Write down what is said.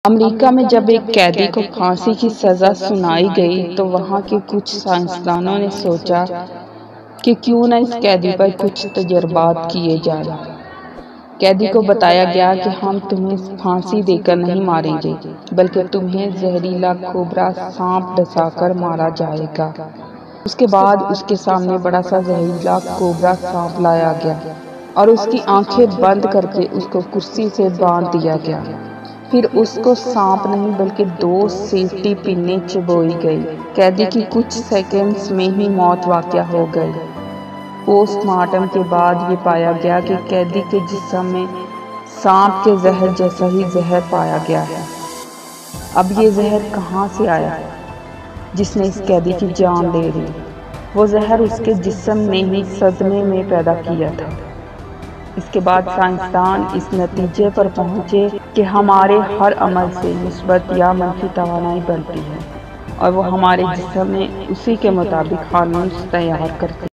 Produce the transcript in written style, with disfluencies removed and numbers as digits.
امریکہ میں جب ایک قیدی کو پھانسی کی سزا سنائی گئی تو وہاں کے کچھ سائنسدانوں نے سوچا کہ کیوں نہ اس قیدی پر کچھ تجربات کیے جائیں۔ قیدی کو بتایا گیا کہ ہم تمہیں پھانسی دے کر نہیں ماریں گے بلکہ تمہیں زہریلا کوبرا سانپ ڈسا کر مارا جائے گا۔ اس کے بعد اس کے سامنے بڑا سا زہریلا کوبرا سانپ لایا گیا اور اس کی آنکھیں بند کر کے اس کو کرسی سے باندھ دیا گیا۔ پھر اس کو سانپ نہیں بلکہ 2 سیفٹی پنیں چبوئی گئی۔ قیدی کی کچھ سیکنڈز میں ہی موت واقع ہو گئی۔ پوسٹ مارٹم کے بعد یہ پایا گیا کہ قیدی کے جسم میں سانپ کے زہر جیسا ہی زہر پایا گیا ہے۔ اب یہ زہر کہاں سے آیا جس نے اس قیدی کی جان لے لی؟ وہ زہر اس کے جسم نے ہی صدمے میں پیدا کیا تھا۔ اس کے بعد سائنسدان اس نتیجے پر پہنچے کہ ہمارے ہر عمل سے مثبت یا منفی توانائی بنتی ہے اور وہ ہمارے جسم میں اسی کے مطابق ہارمونز تیار کرتی ہے۔